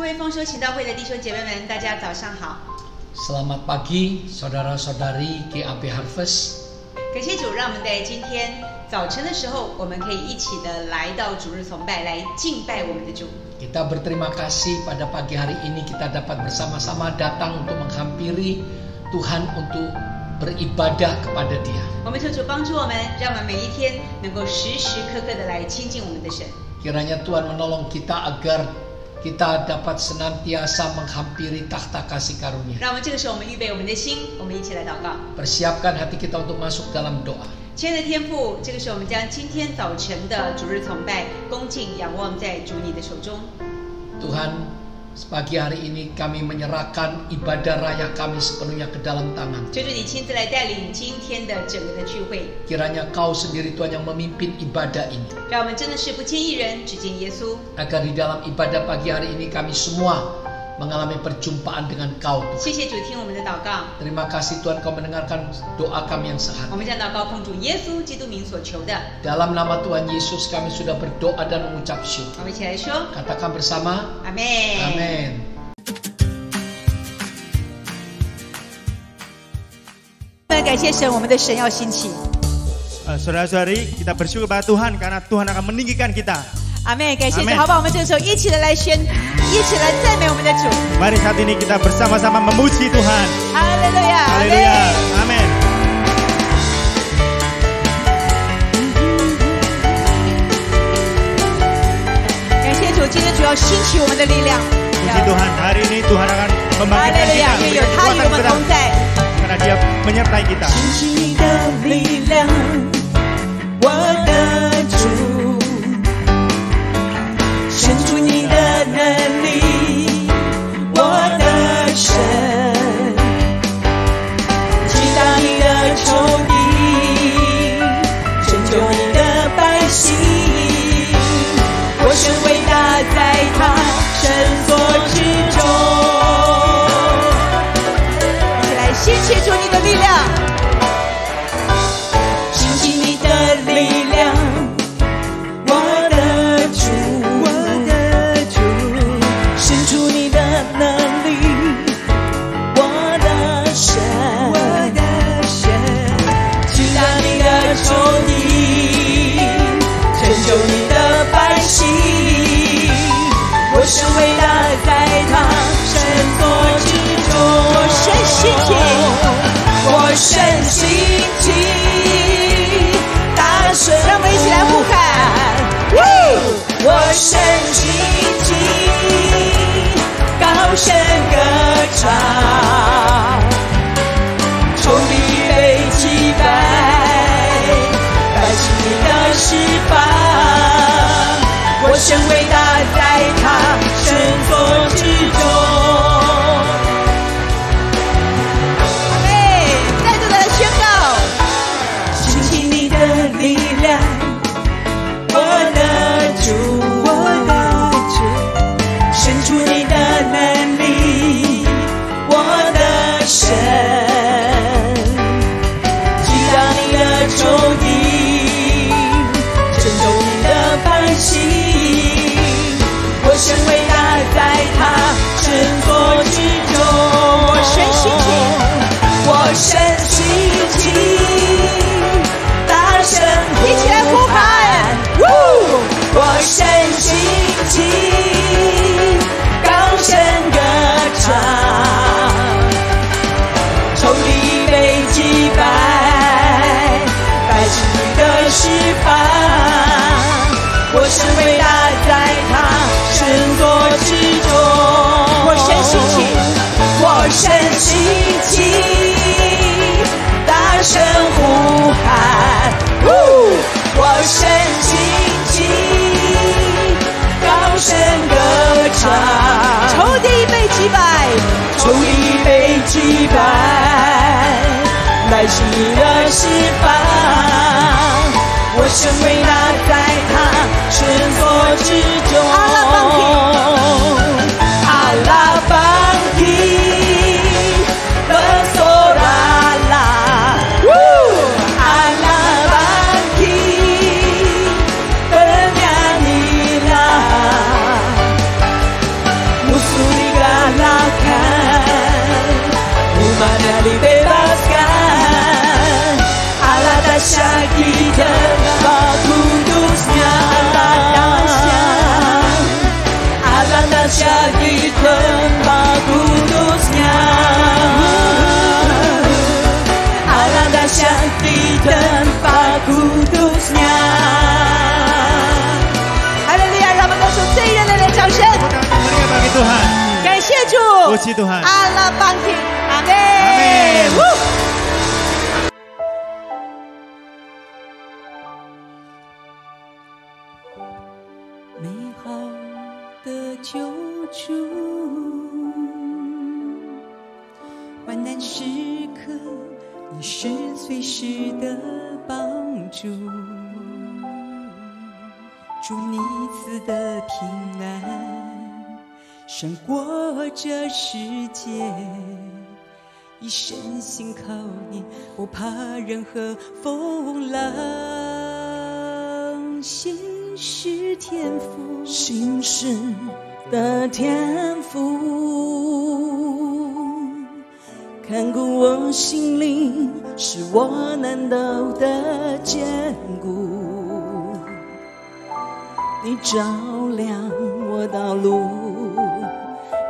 位丰收行道会的弟兄姐妹们，大家早上好。Selamat pagi, saudara-saudari GAP Harvest。感谢主，让我们在今天早晨的时候，我们可以一起的来到主日崇拜，来敬拜我们的主。Kita berterima kasih pada pagi hari ini kita dapat bersama-sama datang untuk menghampiri Tuhan untuk beribadah kepada Dia。我们求主帮助我们，让我们每一天能够时时刻刻的来亲近我们的神。Kiranya Tuhan menolong kita agar kita dapat senantiasa menghampiri takhta kasih karunia。让我们这个时候，我们预备我们的心，我们一起来祷告。Persiapkan hati kita untuk masuk dalam doa。亲爱的天父，这个时候我们将今天早晨的主日崇拜恭敬仰望在主你的手中。Tuhan, pagi hari ini kami menyerahkan ibadah raya kami sepenuhnya ke dalam tangan。求主你亲自来带领今天的整个的聚会。Kiranya Kau sendiri Tuhan yang memimpin ibadah ini。让我们真的是不见一人，只见耶稣。Agar di dalam ibadah pagi hari ini kami semua mengalami perjumpaan dengan Kau Tuhan。谢谢主听我们的祷告。Terima kasih Tuhan Kau mendengarkan doa kami yang sehari。我们将祷告奉主耶稣基督名所求的。Dalam nama Tuhan Yesus kami sudah berdoa dan mengucap syukur。我们一起来说。Katakan bersama。阿门。阿门。感谢神，我们的神要兴起。Saudara-saudari, kita bersyukur pada Tuhan karena Tuhan akan meninggikan kita。阿门，感谢主，好不好？我们这个时候一起的来一起来赞美我们的主。Mari saat ini kita bersama-sama memuji Tuhan。哈利路亚，哈利路亚，阿门。感谢主，今天主要兴起我们的力量。Puji Tuhan, hari ini Tuhan akan membangkitkan kita, memberi kekuatan kepada kita, karena Dia menyertai kita。兴起你的力量，我的主，伸出你的能力，我的神，击打你的仇敌，拯救你的百姓。我神伟大，在他神所之中。一起来兴起主你的力量。力量，我的主，伸出你的能力，我的神，击打你的仇敌，拯救你的百姓。我神伟大，在他神所之中。我神兴起，我神兴起。让我们一起来呼喊，我神兴起，高声歌唱，仇敌被击败，百姓的释放。我神伟大，在他神所之中。力量，我的主，伸出你的能力，我的神，击打你的仇敌，拯救你的百姓。我神伟大，在他神所之中。我神兴起，我神兴起。一起来呼喊，我神兴起，高声歌唱，仇敌被击败，百姓的释放。我神伟大，在他神所之中。我神兴起，我神兴起，大声呼喊。我神兴起，高声歌唱，仇敌被击败，仇敌被击败，百姓的释放。我神伟大，在他神所之中。阿拉邦提，阿拉邦提。Puji Tuhan. Allah bangkit. Amin. Amin.美好的救主，患难时刻你是随时的帮助，主你赐的平安胜过这世界，一生信靠你，不怕任何风浪。心是天赋，心是的天赋，看顾我心灵，是我难道的坚固。你照亮我道路，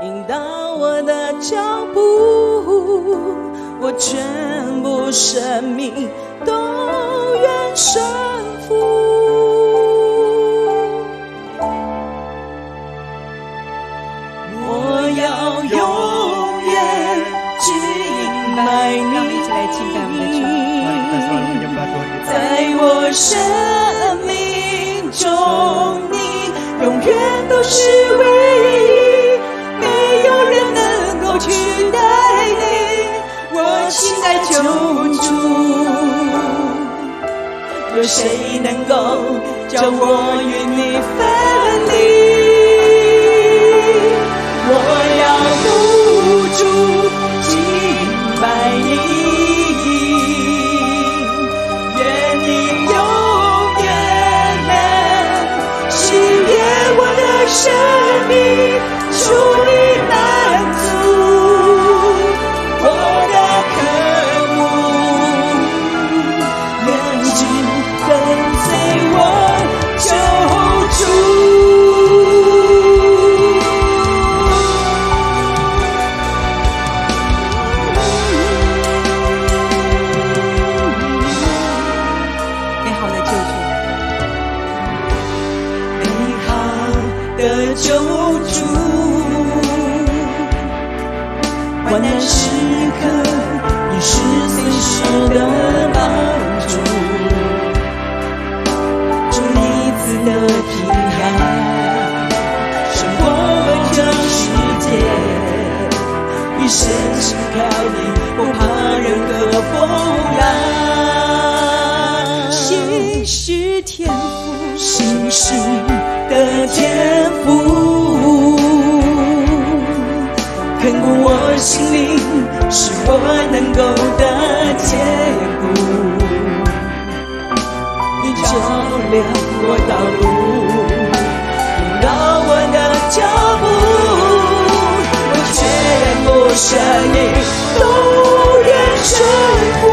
引导我的脚步，我全部生命都愿顺服。我要永远敬拜你，让我们一起来敬拜我们的主。在我生命中，你永远都是唯一，没有人能够取代你，我亲爱救主。有谁能够叫我与你分离？我要不住敬拜你，愿你永远能喜悦我的生命，主你满足我的渴慕，愿紧跟随我救主。救主，患难时刻你是随时的帮助，主你赐的平安胜过这世界，一生信靠你，不怕任何风浪。心是天赋，心是的天赋，看顾我心灵，是我能够的坚固。你照亮我道路，引导我的脚步，我全部生命都愿顺服。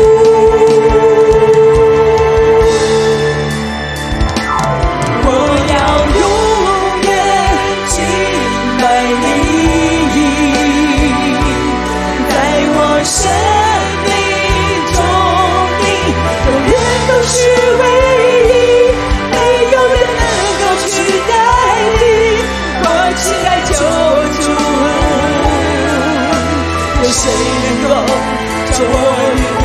生命中你永远都是唯一，没有人能够取代你，我亲爱救主。有谁能够叫我与你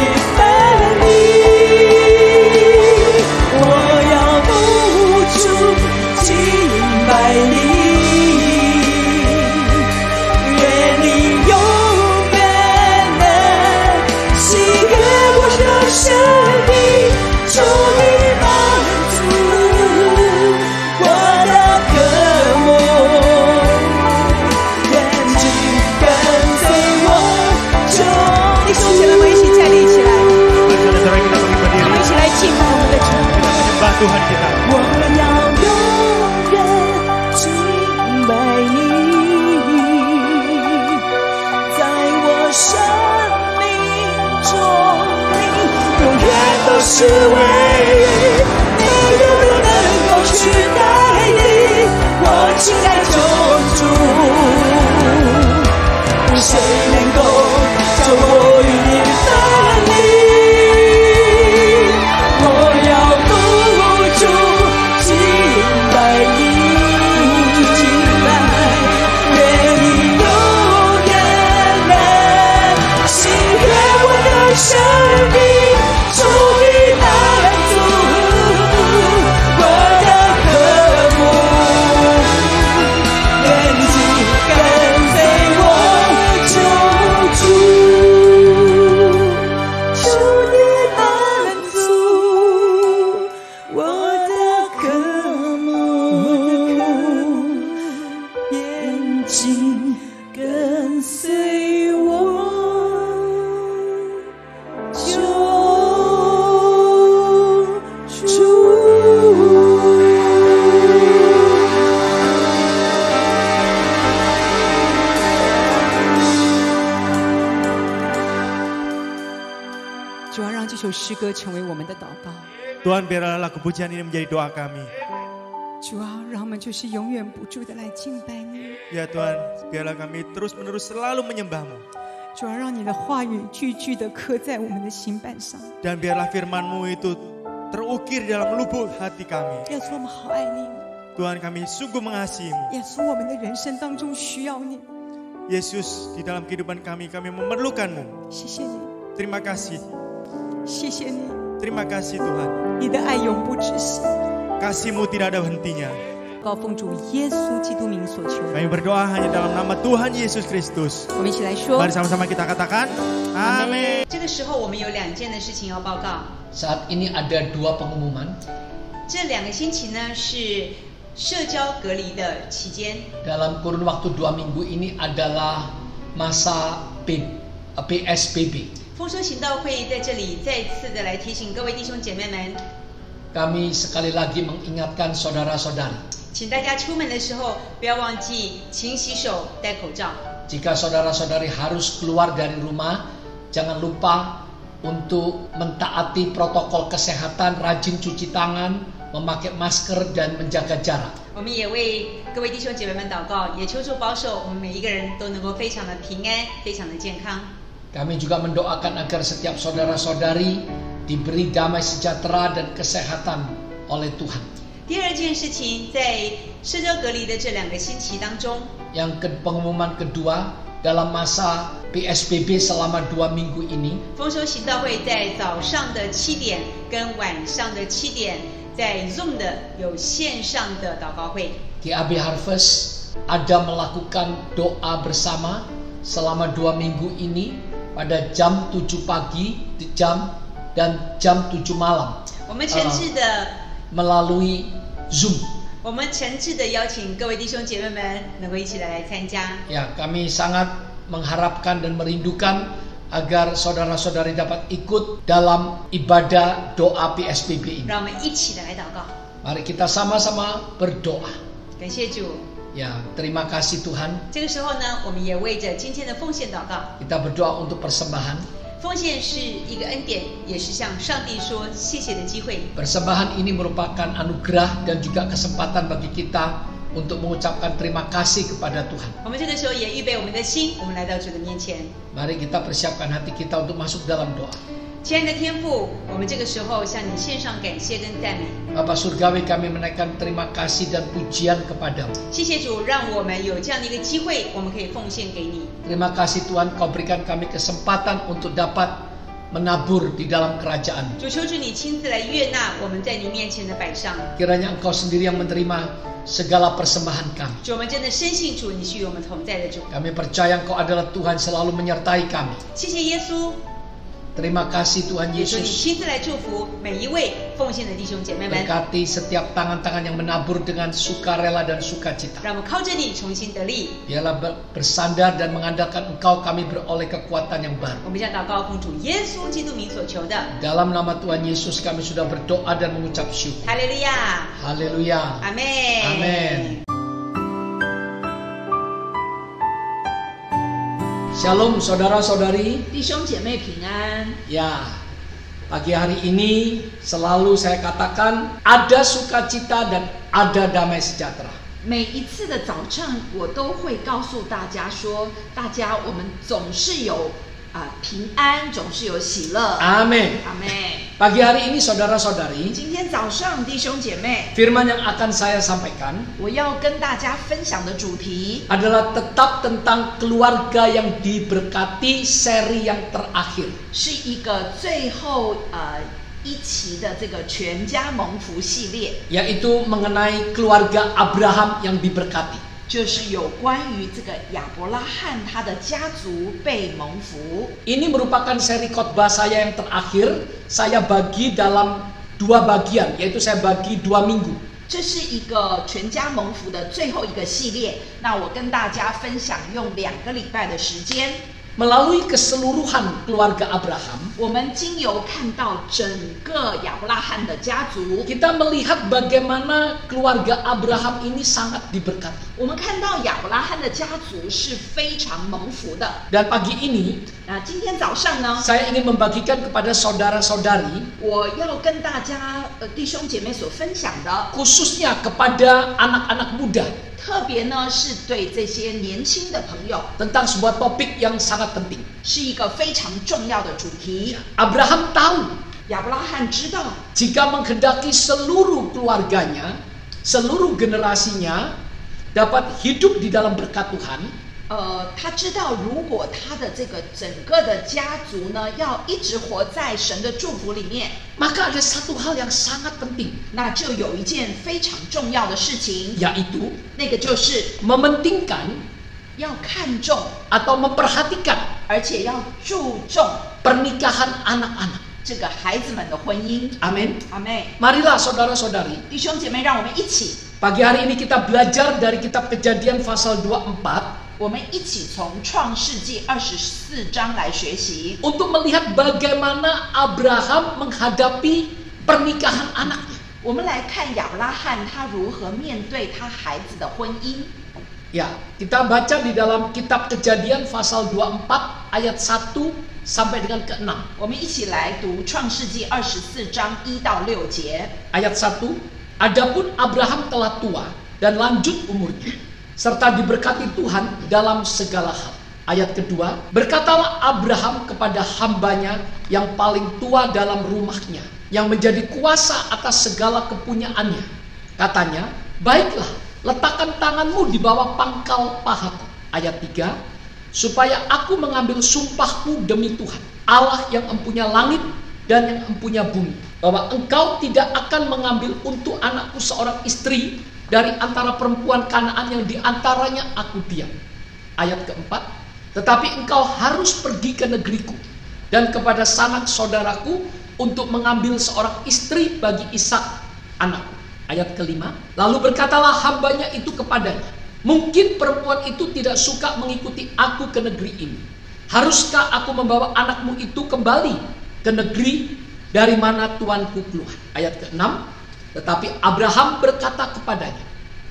首诗歌成为我们的祷告。 Tuhan, biarlah lagu pujian ini menjadi doa kami. 主啊，让我们就是永远不住的来敬拜你。 Ya Tuhan, biarlah kami terus-menerus selalu menyembah-Mu. 主啊，让你的话语句句的刻在我们的心板上。 Dan biarlah firman-Mu itu terukir dalam lubuk hati kami. 耶稣，我们好爱你。 Tuhan, kami sungguh mengasihi-Mu. 耶稣，我们的人生当中需要你。 Yesus, di dalam kehidupan kami memerlukan-Mu. 谢谢你， Terima kasih. 谢谢你， Terima kasih Tuhan. 你的爱永不止息。 Kasih-Mu tidak ada hentinya. 高奉主耶稣基督名所求。 Kami berdoa hanya dalam nama Tuhan Yesus Kristus. 我们一起来说 Mari sama-sama kita katakan, Amin. 这个时候我们有2件的事情要报告。 Saat ini ada 2 pengumuman. 这2个星期呢是社交隔离的期间， Dalam kurun waktu 2 minggu ini adalah masa PSBB. 丰收行道会在这里再次的来提醒各位弟兄姐妹们， Kami sekali lagi mengingatkan saudara-saudari, 请大家出门的时候不要忘记勤洗手、戴口罩。 jika saudara-saudari harus keluar dari rumah, jangan lupa untuk mentaati protokol kesehatan, rajin cuci tangan, memakai masker dan menjaga jarak. 我们也为各位弟兄姐妹们祷告，也求主保守我们每一个人都能够非常的平安，非常的健康。 Kami juga mendoakan agar setiap saudara-saudari diberi damai sejahtera dan kesehatan oleh Tuhan. 第2件事情，在社交隔离的这2个星期当中， Pengumuman kedua, dalam masa PSBB selama 2 minggu ini, 丰收行道会在早上的7点跟晚上的7点，在 Zoom 的有线上的祷告会。 GAB Harvest ada melakukan doa bersama selama 2 minggu ini pada jam 7 pagi dan jam 7 malam 我们诚挚的 melalui Zoom. 我们诚挚的邀请各位弟兄姐妹们能够一起来参加。 Ya, kami sangat mengharapkan dan merindukan agar saudara-saudari dapat ikut dalam ibadah doa PSBB ini. 让我们一起的来祷告， Mari kita sama-sama berdoa. 感谢主。 Ya, terima kasih Tuhan. 这个时候呢，我们也为着今天的奉献祷告。 Kita berdoa untuk persembahan. 奉献是一个恩典，也是向上帝说谢谢的机会。 Persembahan ini merupakan anugerah dan juga kesempatan bagi kita untuk mengucapkan terima kasih kepada Tuhan. 我们这个时候也预备我们的心，我们来到主的面前。 Mari kita persiapkan hati kita untuk masuk dalam doa. 亲爱的天父，我们这个时候向你献上感谢跟赞美。 Bapa Surgawi, kami menaikkan terima kasih dan pujian kepadamu. 谢谢主，让我们有这样的一个机会，我们可以奉献给你。 Terima kasih Tuhan, Kau berikan kami kesempatan untuk dapat menabur di dalam kerajaan. 主，求主你亲自来悦纳我们在你面前的摆上。 Kiranya Engkau sendiri yang menerima segala persembahan kami. 主，我们真的深信主，你是与我们同在的主。 Kami percaya Engkau adalah Tuhan selalu menyertai kami. 谢谢耶稣， Terima kasih Tuhan 也求你 Yesus. 亲自来祝福每一位奉献的弟兄姐妹们。 Berkati setiap tangan-tangan yang menabur dengan sukarela dan sukacita. 让我们靠着你重新得力。 Biarlah bersandar dan mengandalkan Engkau kami beroleh kekuatan yang baru. 我们将祷告奉主耶稣基督名所求的。 Dalam nama Tuhan Yesus kami sudah berdoa dan mengucap syukur. 哈利路亚， Haleluya. 阿门。 Amin. Shalom saudara-saudari. 弟兄姐妹平安。 Ya, pagi hari ini selalu saya katakan ada sukacita dan ada damai sejahtera. 每一次的早上，我都会告诉大家说，大家我们总是有平安，总是有喜乐。 Amin. 阿妹， Pagi hari ini saudara-saudari, 今天早上弟兄姐妹， firman yang akan saya sampaikan 我要跟大家分享的主题 adalah tetap tentang keluarga yang diberkati seri yang terakhir. 是一个最后一期的这个全家蒙福系列， Yaitu mengenai keluarga Abraham yang diberkati. 就是有关于这个亚伯拉罕他的家族被蒙福。 Ini merupakan seri khotbah saya yang terakhir. Saya bagi dalam 2 bagian, yaitu saya bagi 2 minggu. 这是一个全家蒙福的最后一个系列，那我跟大家分享用2个礼拜的时间。melalui keseluruhan keluarga Abraham, 我们经由看到整个亚伯拉罕的家族， kita melihat bagaimana keluarga Abraham ini sangat diberkati. 我们看到亚伯拉罕的家族是非常蒙福的。 Dan pagi ini 今天早上呢， saya ingin membagikan kepada saudara-saudari, 我要跟大家弟兄姐妹所分享的， khususnya kepada anak-anak muda, 特别呢是对这些年轻的朋友， tentang sebuah topik yang sangat penting. 是一个非常重要的主题。 Abraham tahu 亚伯拉罕知道， jika menghendaki seluruh keluarganya, seluruh generasinya dapat hidup di dalam berkat Tuhan, 他知道如果他的这个整个的家族呢，要一直活在神的祝福里面， maka ada satu hal yang sangat penting, 那就有一件非常重要的事情， yaitu 那个就是 mementingkan 要看重， atau memperhatikan 而且要注重 pernikahan anak-anak. 这个孩子们的婚姻。 Amin. 阿妹， Marilah saudara-saudari, 弟兄姐妹，让我们一起， pagi hari ini kita belajar dari kitab Kejadian pasal 24我们一起从创世纪24章来学习， untuk melihat bagaimana Abraham menghadapi pernikahan anaknya. 我们来看亚伯拉罕他如何面对他孩子的婚姻。 Ya, kita baca di dalam kitab Kejadian pasal 24 ayat 1 sampai dengan ke-6. 我们一起来读创世纪24章1到6节。 Ayat 1, adapun Abraham telah tua dan lanjut umurnya, serta diberkati Tuhan dalam segala hal. Ayat kedua, berkatalah Abraham kepada hambanya yang paling tua dalam rumahnya, yang menjadi kuasa atas segala kepunyaannya. Katanya, baiklah, letakkan tanganmu di bawah pangkal pahaku. Ayat 3, supaya aku mengambil sumpahku demi Tuhan, Allah yang empunya langit dan yang empunya bumi, bahwa engkau tidak akan mengambil untuk anakku seorang istri dari antara perempuan Kanaan yang diantaranya aku diam. Ayat keempat, tetapi engkau harus pergi ke negeriku dan kepada sanak saudaraku untuk mengambil seorang istri bagi Ishak anakku. Ayat kelima, lalu berkatalah hambanya itu kepadanya, mungkin perempuan itu tidak suka mengikuti aku ke negeri ini. Haruskah aku membawa anakmu itu kembali ke negeri dari mana tuanku keluar? Ayat keenam, tetapi Abraham berkata kepadanya,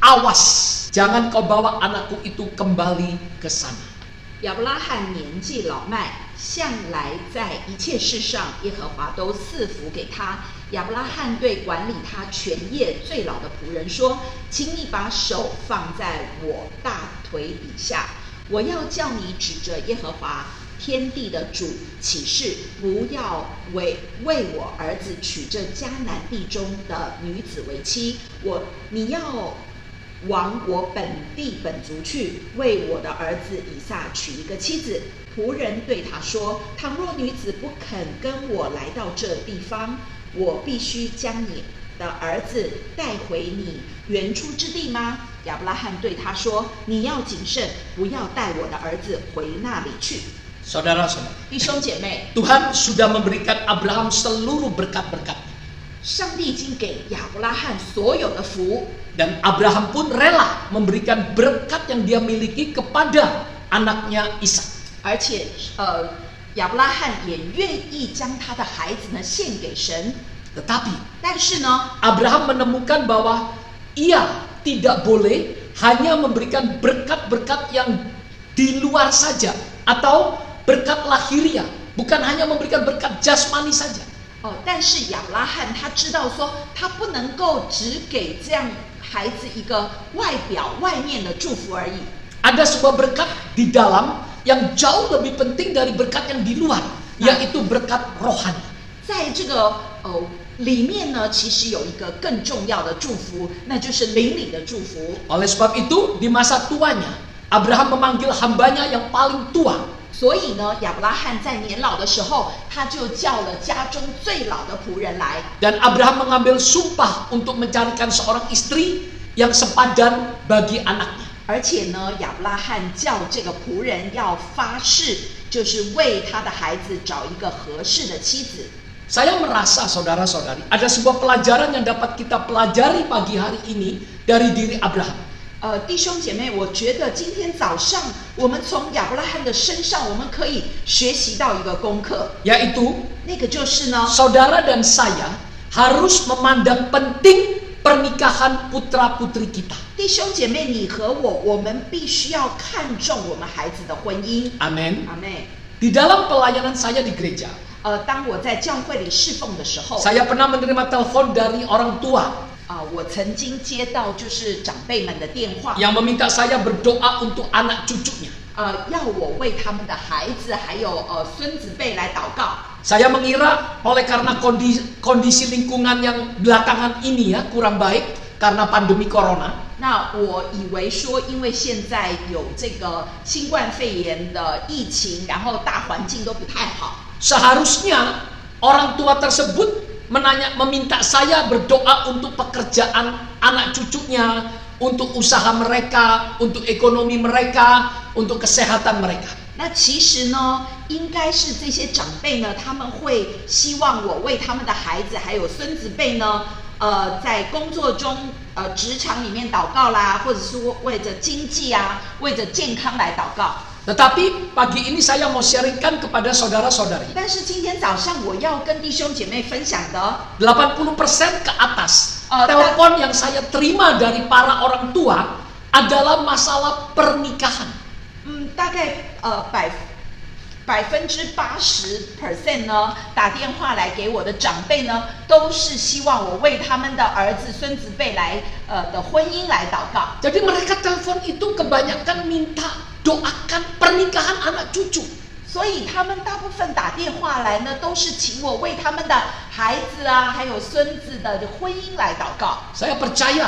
awas, jangan kau bawa anakku itu kembali ke sana. 亚伯拉罕年纪老迈，向来在一切事上耶和华都赐福给他。亚伯拉罕对管理他全业最老的仆人说：“请你把手放在我大腿底下，我要叫你指着耶和华天地的主起誓，不要为我儿子娶这迦南地中的女子为妻。你要往我本地本族去，为我的儿子以撒娶一个妻子。”仆人对他说：“倘若女子不肯跟我来到这地方，我必须将你的儿子带回你原出之地吗？”亚伯拉罕对他说：“你要谨慎，不要带我的儿子回那里去。” Saudara-saudara, 弟兄姐妹， Tuhan sudah memberikan Abraham seluruh berkat-berkat. 上帝已经给亚伯拉罕所有的福， Dan Abraham pun rela memberikan berkat yang dia miliki kepada anaknya Ishak. 而且亚伯拉罕也愿意将他的孩子呢献给神。 Tetapi 但是呢， Abraham menemukan bahwa ia tidak boleh hanya memberikan berkat-berkat yang di luar saja atau berkat lahiriah, bukan hanya memberikan berkat jasmani saja. 但是亚伯拉罕他知道说，他不能够只给这样孩子一个外表外面的祝福而已。 Ada sebuah berkat di dalam yang jauh lebih penting dari berkat yang di luar, yaitu berkat rohani. 在这个里面呢，其实有一个更重要的祝福，那就是灵里的祝福。 Oleh sebab itu, di masa tuanya, Abraham memanggil hambanya yang paling tua. 所以呢，亚伯拉罕在年老的时候，他就叫了家中最老的仆人来。 Dan Abraham mengambil sumpah untuk mencarikan seorang istri yang sepadan bagi anaknya. 而且呢，亚伯拉罕叫这个仆人要发誓，就是为他的孩子找一个合适的妻子。 Saya merasa saudara-saudari, ada sebuah pelajaran yang dapat kita pelajari pagi hari ini dari diri Abraham. 弟兄姐妹，我觉得今天早上我们从亚伯拉罕的身上，我们可以学习到一个功课， yaitu 那个就是呢， saudara dan saya harus memandang penting pernikahan putra-putri kita. 弟兄姐妹，你和我们必须要看重我们孩子的婚姻。 Amin. 阿妹， Di dalam pelayanan saya di gereja, 当我在教会里侍奉的时候， saya pernah menerima telepon dari orang tua 我曾经接到就是长辈们的电话， yang meminta saya berdoa untuk anak cucunya. 要我为他们的孩子还有孙子辈来祷告。 Saya mengira oleh karena kondisi lingkungan yang belakangan ini ya kurang baik karena pandemi corona. 那我以为说，因为现在有这个新冠肺炎的疫情，然后大环境都不太好， Seharusnya orang tua tersebut meminta saya berdoa untuk pekerjaan anak cucunya, untuk usaha mereka, untuk ekonomi mereka, untuk kesehatan mereka. 那其实呢，应该是这些长辈呢，他们会希望我为他们的孩子还有孙子辈呢，在工作中，职场里面祷告啦，或者是为着经济啊，为着健康来祷告。 Tetapi pagi ini saya mau sharingkan kepada saudara-saudari. 但是今天早上我要跟弟兄姐妹分享的， 80% ke atas telepon yang saya terima dari para orang tua adalah masalah pernikahan. 大概80% 呢，打电话来给我的长辈呢，都是希望我为他们的儿子、孙子辈来的婚姻来祷告。 Jadi mereka telepon itu kebanyakan minta doakan pernikahan anak cucu. 所以他们大部分打电话来呢，都是请我为他们的孩子啊，还有孙子的婚姻来祷告。 Saya percaya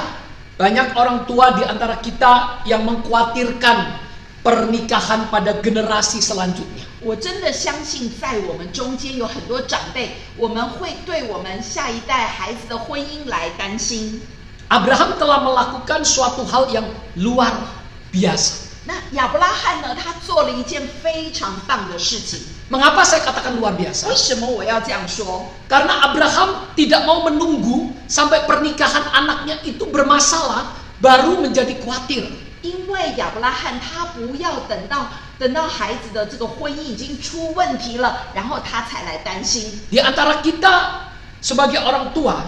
banyak orang tua di antara kita yang mengkhawatirkan pernikahan pada generasi selanjutnya. 我真的相信，在我们中间有很多长辈，我们会对我们下一代孩子的婚姻来担心。 Abraham telah melakukan suatu hal yang luar biasa. 那亚伯拉罕呢？他做了一件非常棒的事情。 Mengapa saya katakan luar biasa? 为什么我要这样说？ Karena Abraham tidak mau menunggu sampai pernikahan anaknya itu bermasalah baru menjadi khawatir. 因为亚伯拉罕他不要等到孩子的这个婚姻已经出问题了，然后他才来担心。 Di antara kita sebagai orang tua,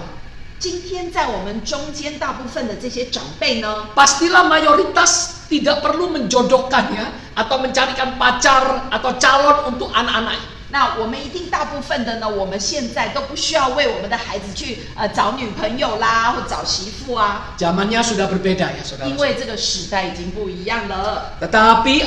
今天在我们中间大部分的这些长辈呢， pastilah mayoritas tidak perlu menjodohkannya atau mencarikan pacar atau calon untuk anak-anaknya. 那我们一定大部分的呢，我们现在都不需要为我们的孩子去找女朋友啦，或找媳妇啊， Zamannya sudah berbeda ya 因 saudara. 为这个时代已经不一样了。 Tetapi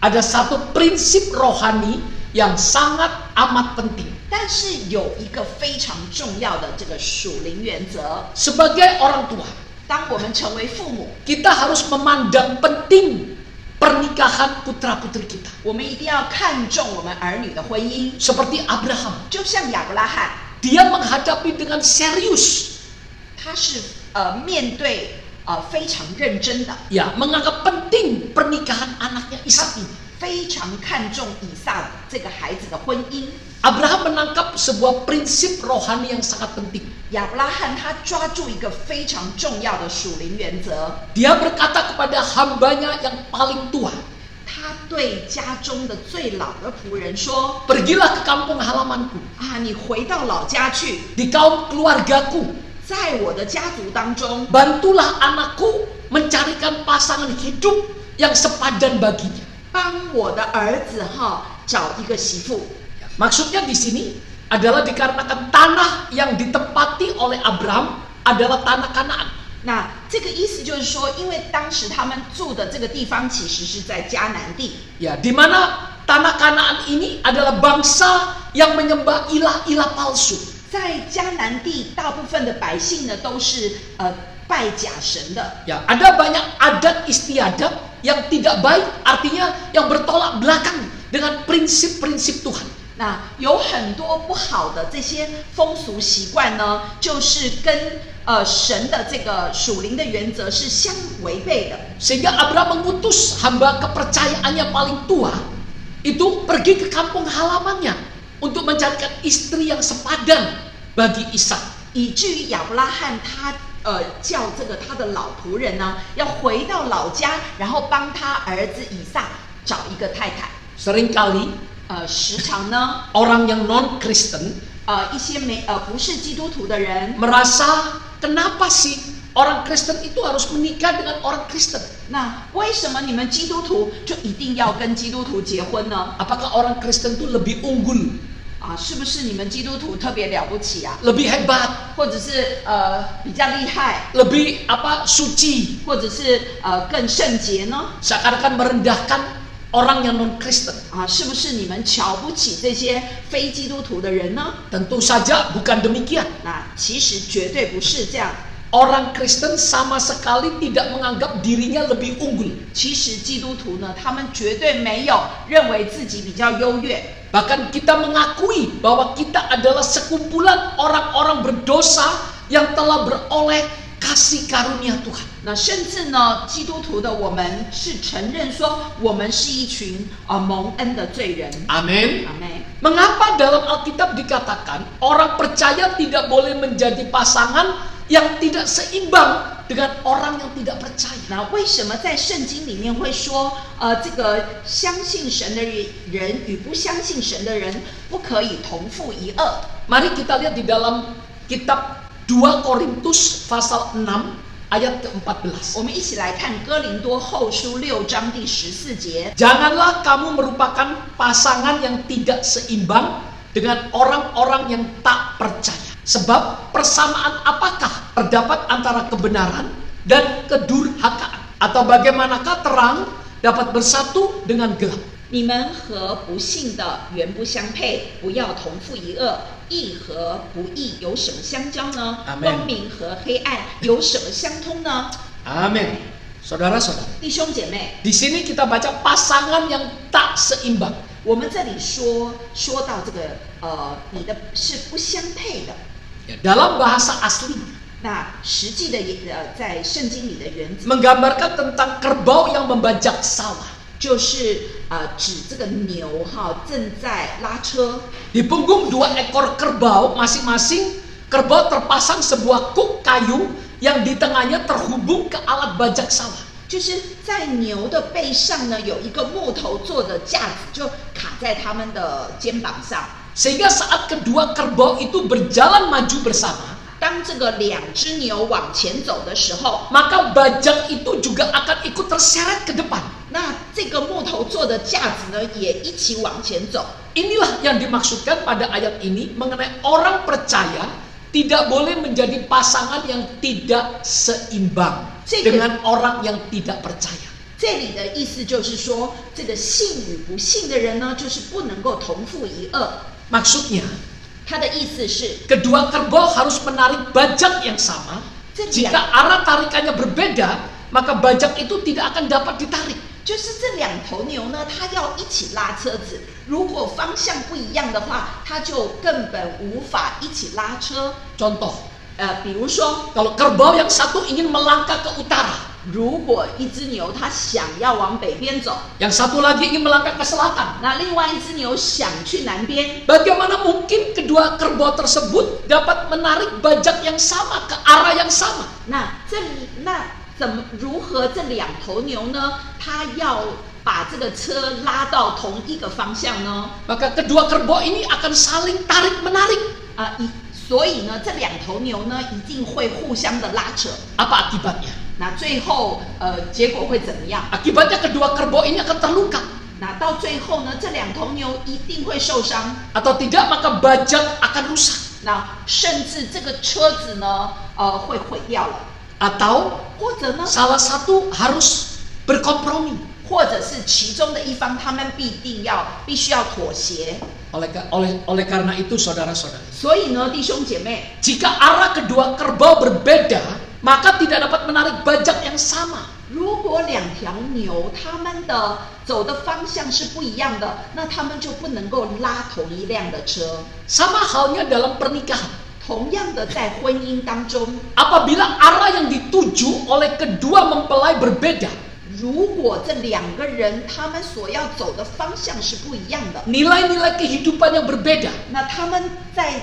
ada satu prinsip rohani yang sangat amat penting. 但是有一个非常重要的这个属灵原则， Sebagai orang tua, 当我们成为父母， kita harus memandang penting pernikahan putra-putri kita. 我们一定要看重我们儿女的婚姻， Seperti Abraham, 就像亚伯拉罕， dia menghadapi dengan serius, 他是面对非常认真的， ya, menganggap penting pernikahan anaknya 他 Ishak ini. 非常看重以撒这个孩子的婚姻。 Abraham menangkap sebuah prinsip rohani yang sangat penting. 亚伯拉罕他抓住一个非常重要的属灵原则， Dia berkata kepada hambanya yang paling tua, 他对家中的最老的仆人说 pergilah ke kampung halamanku, 你回到老家去， di kaum keluargaku, 在我的家族当中， bantulah anakku mencarikan pasangan hidup yang sepadan baginya. 帮我的儿子找一个媳妇。 Maksudnya di sini adalah dikarenakan tanah yang ditempati oleh Abraham adalah tanah Kanaan. 那这个意思就是说，因为当时他们住的这个地方其实是在迦南地， Ya, di mana tanah Kanaan ini adalah bangsa yang menyembah ilah-ilah palsu. 在迦南地大部分的百姓呢都是拜假神的。 Ya, ada banyak adat istiadat yang tidak baik, artinya yang bertolak belakang dengan prinsip-prinsip Tuhan. 那有很多不好的这些风俗习惯呢，就是跟神的这个属灵的原则是相违背的。 Sehingga Abraham mengutus hamba kepercayaannya paling tua itu pergi ke kampung halamannya untuk mencarikan istri yang sepadan bagi Ishak. 以至于亚伯拉罕他叫这个他的老仆人呢，要回到老家，然后帮他儿子以撒找一个太太。Seringkali 时常呢， orang yang non Kristen 一些不是基督徒的人 merasa kenapa sih orang Kristen itu harus menikah dengan orang Kristen? 那为什么你们基督徒就一定要跟基督徒结婚呢？ Apakah orang Kristen itu lebih unggul, 是不是你们基督徒特别了不起啊？ lebih hebat, 或者是比较厉害， lebih suci, 或者是更圣洁呢？ seakan-akan merendahkan orang yang non Kristen? 是不是你们瞧不起这些非基督徒的人呢？ Tentu saja bukan demikian. 那其实绝对不是这样。 Orang Kristen sama sekali tidak menganggap dirinya lebih unggul. 其实基督徒呢，他们绝对没有认为自己比较优越。 Bahkan kita mengakui bahwa kita adalah sekumpulan orang-orang berdosa yang telah beroleh kasih karunia Tuhan. 那甚至呢，基督徒的我们是承认说，我们是一群蒙恩的罪人。 Amin. 阿妹。 Mengapa dalam Alkitab dikatakan orang percaya tidak boleh menjadi pasangan yang tidak seimbang dengan orang yang tidak percaya? 那为什么在圣经里面会说，这个相信神的人与不相信神的人不可以同父一轭？ Mari kita lihat di dalam kitab 2 Korintus pasal 6 ayat ke-14. 我们一起来看哥林多后书6章第14节。 Janganlah kamu merupakan pasangan yang tidak seimbang dengan orang-orang yang tak percaya. Sebab persamaan apakah terdapat antara kebenaran dan kedurhakaan? Atau bagaimanakah terang dapat bersatu dengan gelap? 你们和不信的原不相配，不要同父一轭。义和不义有什么相交呢？ Amen. 光明和黑暗有什么相通呢？ Amin. Saudara-saudara, 弟兄姐妹， di sini kita baca pasangan yang tak seimbang. 我们这里说到这个你的是不相配的。 Ya, dalam bahasa asli 那实际的在圣经里的原则 menggambarkan tentang kerbau yang membajak sawah. 就是指这个牛正在拉车， Di punggung 2 ekor kerbau, masing-masing kerbau terpasang sebuah kuk kayu yang di tengahnya terhubung ke alat bajak sawah. 就是在牛的背上呢有一个木头做的架子，就卡在他们的肩膀上。 Sehingga saat kedua kerbau itu berjalan maju bersama, 当这个2只牛往前走的时候， maka bajak itu juga akan ikut terseret ke depan. 那这个木头做的架子呢也一起往前走。 Inilah yang dimaksudkan pada ayat ini mengenai orang percaya tidak boleh menjadi pasangan yang tidak seimbang dengan orang yang tidak percaya. 这里的意思就是说，这个信与不信的人呢，就是不能够同父一轭。 Maksudnya, 他的意思是， kedua kerbau harus menarik bajak yang sama. Jika arah tarikannya berbeda, maka bajak itu tidak akan dapat ditarik. 就是这2头牛呢，它要一起拉车子。如果方向不一样的话，它就根本无法一起拉车。 Contoh, 比如说， kalau kerbau yang satu ingin melangkah ke utara, 如果一只牛它想要往北边走， yang satu lagi ingin melangkah ke selatan, 那另外一只牛想去南边， bagaimana mungkin kedua kerbau tersebut dapat menarik bajak yang sama ke arah yang sama? 如何这2头牛呢？它要把这个车拉到同一个方向呢？ Maka kedua kerbau ini akan saling tarik menarik. 所以呢，这2头牛呢一定会互相的拉扯。 Apa akibatnya? 那最后结果会怎么样？ Akibatnya kedua kerbau ini akan terluka. 那到最后呢，这2头牛一定会受伤。 Atau tidak, maka bajak akan rusak. 那甚至这个车子呢，会毁掉了。 Atau 或者呢， salah satu harus berkompromi. 或者是其中的一方，他们必须要妥协。 Oleh karena itu, saudara-saudara, 所以呢，弟兄姐妹， jika arah kedua kerbau berbeda, maka tidak dapat menarik bajak yang sama. 如果2条牛它们的走的方向是不一样的，那他们就不能够拉同一辆的车。 Sama halnya dalam pernikahan. 同样的，在婚姻当中， Apabila arah yang dituju oleh kedua mempelai berbeda, 如果这两个人他们所要走的方向是不一样的， nilai-nilai kehidupan yang berbeda. 那他们在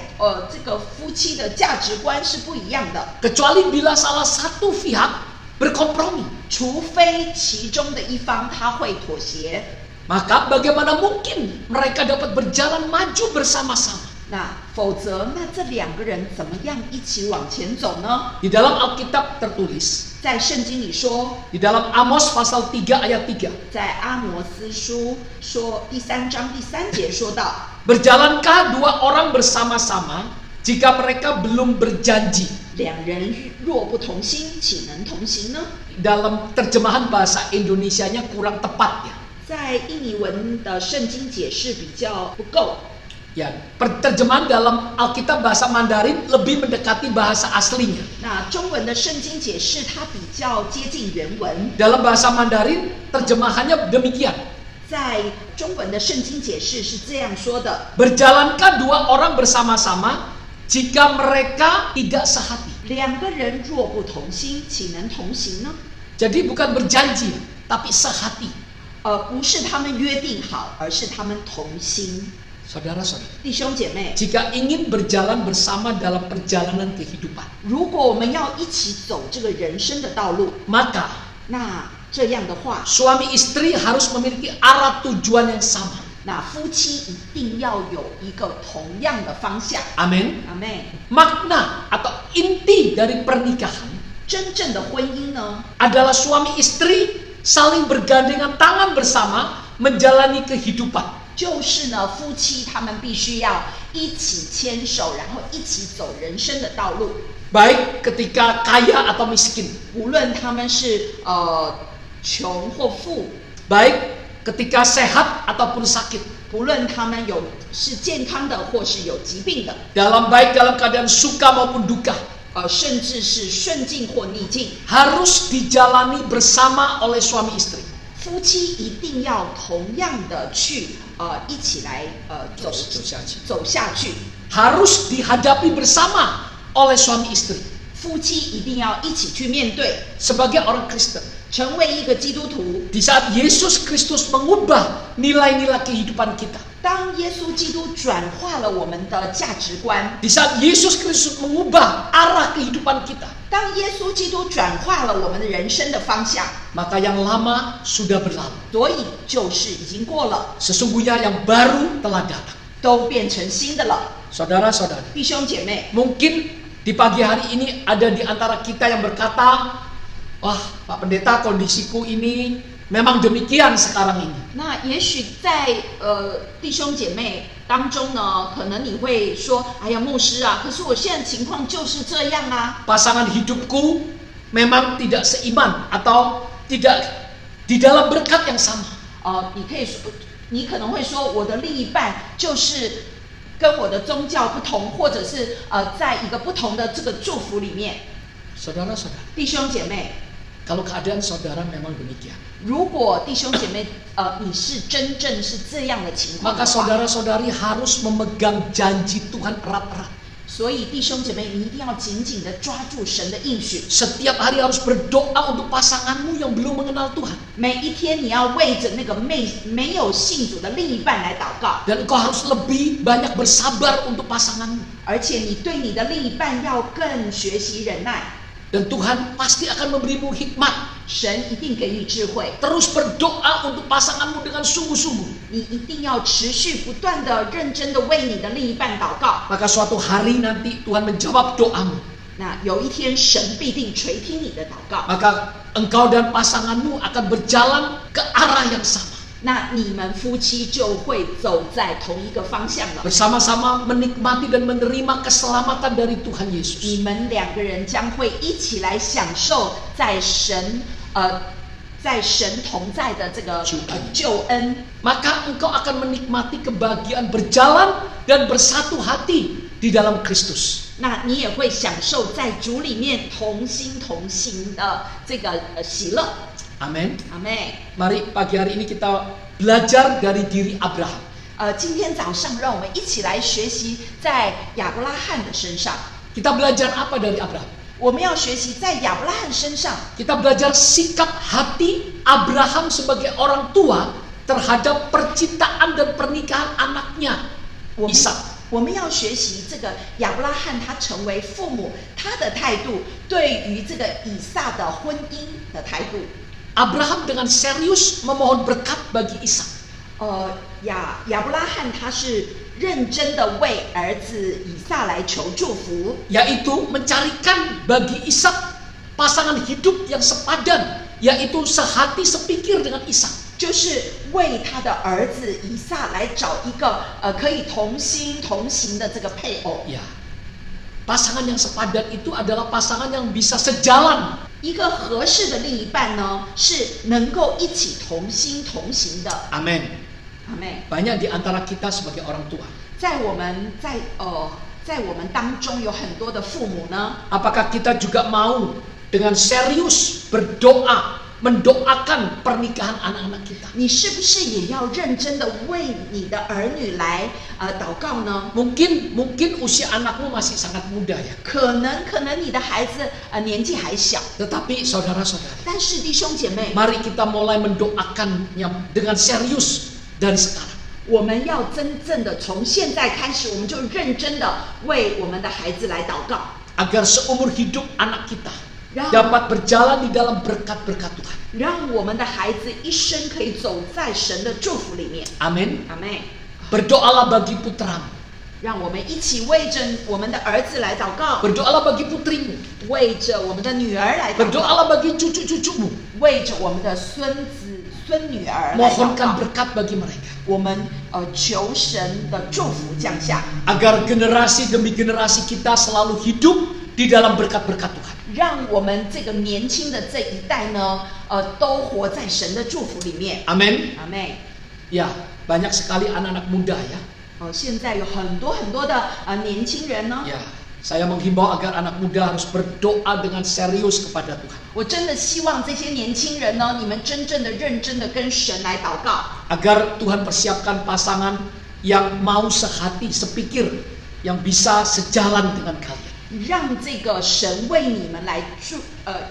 这个夫妻的价值观是不一样的， Kecuali bila salah satu pihak berkompromi. 除非其中的一方他会妥协， Maka bagaimana mungkin mereka dapat berjalan maju bersama-sama? 那否则那这两个人怎么样一起往前走呢？ Di dalam Alkitab tertulis, 在圣经里说， di dalam Amos pasal 3 ayat 3, 在阿摩斯书说第3章第3节说到， berjalankah dua orang bersama-sama jika mereka belum berjanji? 两人若不同心，岂能同行呢？ Dalam terjemahan bahasa Indonesianya kurang tepat ya. 在印尼文的圣经解释比较不够， Ya, terjemahan dalam Alkitab bahasa Mandarin lebih mendekati bahasa aslinya. 那中文的圣经解释它比较接近原文。 Dalam bahasa Mandarin terjemahannya demikian. 在中文的圣经解释是这样说的： Berjalankah dua orang bersama-sama jika mereka tidak sehati? 两个人若不同心，岂能同行呢？ Jadi bukan berjanji, tapi sehati. 不是他们约定好，而是他们同心。 Saudara-saudara, 弟兄姐妹， jika ingin berjalan bersama dalam perjalanan kehidupan, 如果我们要一起走这个人生的道路， maka 那这样的话， suami istri harus memiliki arah tujuan yang sama. 那夫妻一定要有一个同样的方向。 Amin. 阿妹， Makna atau inti dari pernikahan 真正的婚姻呢， adalah suami istri saling bergandengan tangan bersama menjalani kehidupan. 就是呢，夫妻他们必须要一起牵手，然后一起走人生的道路。 Baik ketika kaya atau miskin, 无论他们是穷或富， baik ketika sehat ataupun sakit, 不论他们是健康的或是有疾病的， baik dalam keadaan suka maupun duka, 甚至是顺境或逆境， harus dijalani bersama oleh suami istri. 夫妻一定要同样的去一起来走下去， Harus dihadapi bersama oleh suami istri. 夫妻一定要一起去面对， Sebagai orang Kristen, 成为一个基督徒。 di saat Yesus Kristus mengubah nilai-nilai kehidupan kita, 当耶稣基督转化了我们的价值观， di saat Yesus Kristus mengubah arah kehidupan kita, 当耶稣基督转化了我们的人生的方向， maka yang lama sudah berlalu. 所以就是已经过了， Sesungguhnya yang baru telah datang. 都变成新的了。 Saudara-saudara, 弟兄姐妹， mungkin di pagi hari ini ada di antara kita yang berkata, wah Pak Pendeta, kondisiku ini memang demikian sekarang ini. 那也许在弟兄姐妹当中呢，可能你会说，哎呀，牧师啊，可是我现在情况就是这样啊。 Pasangan hidupku memang tidak seiman atau tidak di dalam berkat yang sama. 你可能会说，我的另一半就是跟我的宗教不同，或者是在一个不同的这个祝福里面。 Saudara-saudara, 弟兄姐妹， kalau keadaan saudara memang demikian, 如果弟兄姐妹你是真正是这样的情况 maka 的话， saudara-saudari harus memegang janji Tuhan erat-erat. 所以弟兄姐妹，你一定要紧紧的抓住神的应许。 Setiap hari harus berdoa untuk pasanganmu yang belum mengenal Tuhan. 每一天你要为着那个没有信主的另一半来祷告， Dan engkau harus lebih banyak bersabar untuk pasanganmu. 而且你对你的另一半要更学习忍耐。 Dan Tuhan pasti akan memberimu hikmat. 神一定给你智慧， Terus berdoa untuk pasanganmu dengan sungguh-sungguh. 你一定要持续不断的认真的为你的另一半祷告。 Maka suatu hari nanti Tuhan menjawab doamu. 那有一天神必定垂听你的祷告， Maka engkau dan pasanganmu akan berjalan ke arah yang sama. 那你们夫妻就会走在同一个方向了。 Bersama-sama menikmati dan menerima keselamatan dari Tuhan 你 Yesus. 们两个人将会一起来享受在神同在的这个救恩。 Maka engkau akan menikmati kebahagiaan berjalan dan bersatu hati di dalam Kristus. 那你也会享受在主里面同心同行的这个喜乐。 Amin. 阿妹， Mari pagi hari ini kita belajar dari diri Abraham. 今天早上让我们一起来学习在亚伯拉罕的身上。 Kita belajar apa dari Abraham? 我们要学习在亚伯拉罕身上， Kita belajar sikap hati Abraham sebagai orang tua terhadap percintaan dan pernikahan anaknya 我们 Ishak. 我们要学习这个亚伯拉罕他成为父母他的态度，对于这个以撒的婚姻的态度。 Abraham dengan serius memohon berkat bagi Ishak. 亚伯拉罕他是认真的为儿子以撒来求祝福， Yaitu mencarikan bagi Ishak pasangan hidup yang sepadan, yaitu sehati sepikir dengan Ishak. 就是为他的儿子以撒来找一个可以同心同行的这个配偶。 Ya, pasangan yang sepadan itu adalah pasangan yang bisa sejalan. 一个合适的另一半呢，是能够一起同心同行的。 Amin. 阿妹， Banyak di antara kita sebagai orang tua. 在我们当中有很多的父母呢， Apakah kita juga mau dengan serius berdoa, mendoakan pernikahan anak-anak kita? 你是不是也要认真的为你的儿女来祷告呢？ Mungkin usia anakmu masih sangat muda ya. 可能你的孩子年纪还小， Tetapi saudara-saudara, 但是弟兄姐妹， mari kita mulai mendoakannya dengan serius dari sekarang. 我们要真正的从现在开始，我们就认真的为我们的孩子来祷告， Agar seumur hidup anak kita Ya. dapat berjalan di dalam berkat-berkat Tuhan. 让我们的孩子一生可以走在神的祝福里面。 Amin. 阿妹， Berdoalah bagi putramu. 让我们一起为着我们的儿子来祷告， Berdoalah bagi putrimu. 为着我们的女儿来祷告， Berdoalah bagi cucu-cucumu. 为着我们的孙子孙女儿来祷 Mohonkan 告。 berkat bagi mereka. 我们求神的祝福降下， Agar generasi demi generasi kita selalu hidup di dalam berkat-berkat Tuhan. 让我们这个年轻的这一代呢，都活在神的祝福里面。 Amin. 阿妹， Ya, banyak sekali anak-anak muda ya. 现在有很多的年轻人呢， Ya, saya menghimbau agar anak muda harus berdoa dengan serius kepada Tuhan. 我真的希望这些年轻人呢，你们真正的认真的跟神来祷告， Agar Tuhan persiapkan pasangan yang mau sehati, sepikir, yang bisa sejalan dengan kalian. 让这个神为你们来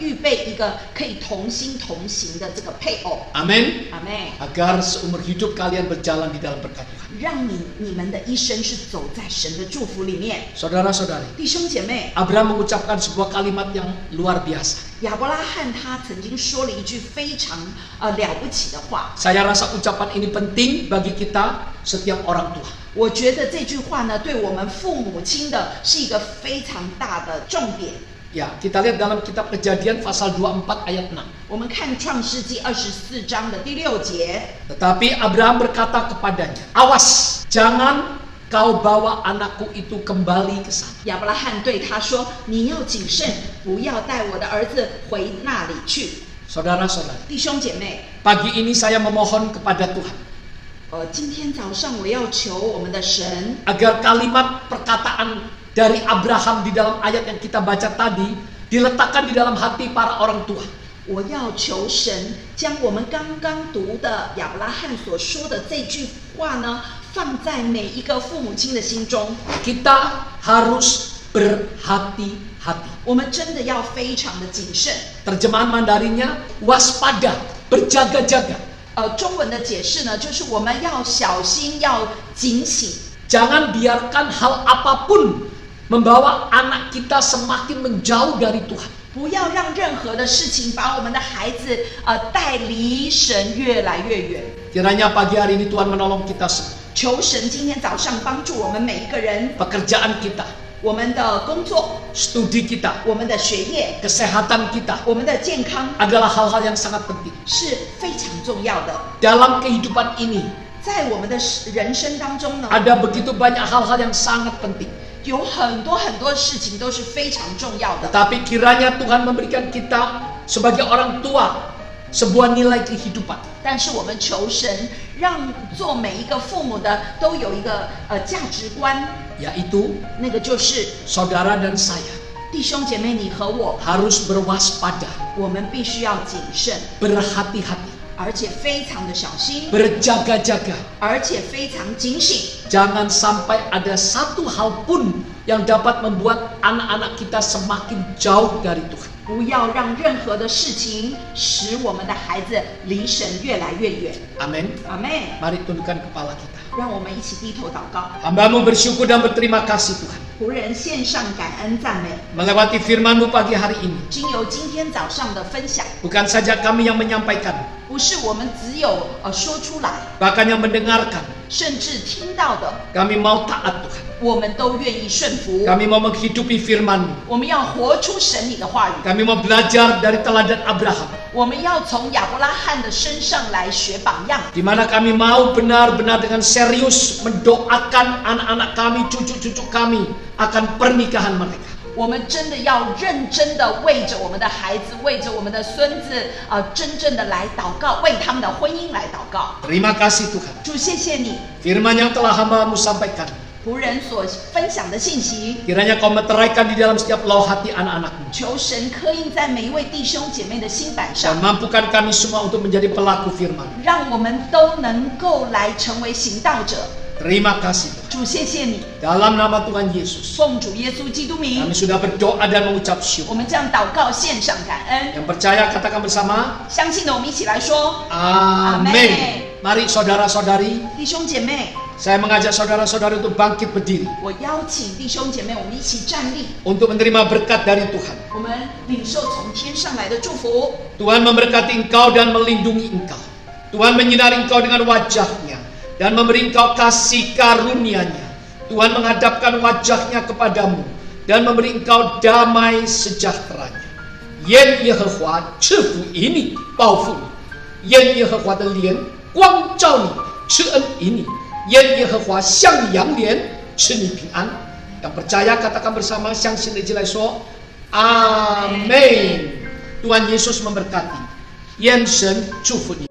预备一个可以同心同行的这个配偶。 Amin. 阿妹， Agar seumur hidup kalian berjalan di dalam berkat Tuhan. 让你们的一生是走在神的祝福里面。 Saudara-saudari, 弟兄姐妹， Abraham mengucapkan sebuah kalimat yang luar biasa. 亚伯拉罕他曾经说了一句非常了不起的话， Saya rasa ucapan ini penting bagi kita setiap orang tua. 我觉得这句话呢，对我们父母亲的是一个非常大的重点。 Ya, kita lihat dalam kitab Kejadian pasal 24 ayat 6. 我们看创世纪24章的第6节， Tetapi Abraham berkata kepadanya, "Awas, jangan kau bawa anakku itu kembali ke sana." 亚伯拉罕对他说：“你要谨慎，不要带我的儿子回那里去。” Saudara-saudari, 弟兄姐妹， pagi ini saya memohon kepada Tuhan 今天早上我要求我们的神， agar kalimat perkataan dari Abraham di dalam ayat yang kita baca tadi diletakkan di dalam hati para orang tua. 我要求神将我们刚刚读的亚伯拉罕所说的这句话呢，放在每一个父母亲的心中。 Kita harus berhati-hati. 我们真的要非常的谨慎。 Terjemahan Mandarinnya waspada, berjaga-jaga. 中文的解释呢，就是我们要小心，要警醒。 Jangan biarkan hal apapun membawa anak kita semakin menjauh dari Tuhan. 不要让任何的事情把我们的孩子带离神越来越远。 Kiranya pagi hari ini Tuhan menolong kita semua. 求神今天早上帮助我们每一个人， Pekerjaan kita, 我们的工作、 studi kita, 我们的学业、 kesehatan kita 我们的健康 adalah hal-hal yang sangat penting. 是非常重要的。 Dalam kehidupan ini 在我们的人生当中呢， ada begitu banyak hal-hal yang sangat penting. 有很多事情都是非常重要的。 Tetapi kiranya Tuhan memberikan kita sebagai orang tua sebuah nilai kehidupan. 但是我们求神，让做每一个父母的都有一个价值观， Yaitu 那个就是 saudara dan saya 弟兄姐妹，你和我， harus berwaspada, 我们必须要谨慎， berhati-hati, 而且非常的小心， berjaga-jaga. 而且非常警醒。 Jangan sampai ada satu hal pun yang dapat membuat anak-anak kita semakin jauh dari Tuhan. 不要让任何的事情使我们的孩子离神越来越远。 Amin. 阿妹， Mari tundukkan kepala kita. 让我们一起低头祷告。 Hamba-Mu bersyukur dan berterima kasih Tuhan. 仆人献上感恩赞美， Melewati firman-Mu pagi hari ini. 经由今天早上的分享， Bukan saja kami yang menyampaikan, 不是我们只有说出来， bahkan yang mendengarkan. 甚至听到的， Kami mau taat Tuhan. 我们都愿意顺服。 Kami mau menghidupi firman-Mu. 我们要活出神你的话语， Kami mau belajar dari teladan Abraham. 我们要从亚伯拉罕的身上来学榜样， Di mana kami mau benar-benar dengan serius mendoakan anak-anak kami, cucu-cucu kami akan pernikahan mereka. 我们真的要认真的为着我们的孩子，为着我们的孙子，真正的来祷告，为他们的婚姻来祷告。 Terima kasih Tuhan. 主，谢谢你， Firman yang telah hamba-Mu sampaikan. 仆人所分享的信息， Kiranya Kau meteraikan di dalam setiap lau hati anak-anak-Mu. 求神刻印在每一位弟兄姐妹的心板 Dan 上， mampukan kami semua untuk menjadi pelaku firman. 让我们都能够来成为行道者。 Terima kasih Tuhan. 主，谢谢你， Dalam nama Tuhan Yesus, 奉主耶稣基督名 kami，sudah berdoa dan mengucap 我 syukur. 们将祷告献上感恩。 Yang percaya katakan bersama, 相信的，我们一起来说， Amin. Mari saudara-saudari, 弟兄姐妹， saya mengajak saudara-saudari untuk bangkit berdiri. 我邀请弟兄姐妹，我们一起站立， Untuk menerima berkat dari Tuhan. 我们领受从天上来的祝福。 Tuhan memberkati engkau dan melindungi engkau. Tuhan menyinari engkau dengan wajahnya dan memberi engkau kasih karunia-Nya. Tuhan menghadapkan wajahnya kepadamu dan memberi engkau damai sejahtera-Nya. 愿耶和华赐福于你，报复你；愿耶和华的脸光照你，赐恩于你；愿耶和华向你扬脸，赐你平安。Yang percaya katakan bersama, 相信的一起来说 Amin. Tuhan Yesus memberkati. 愿神祝福你。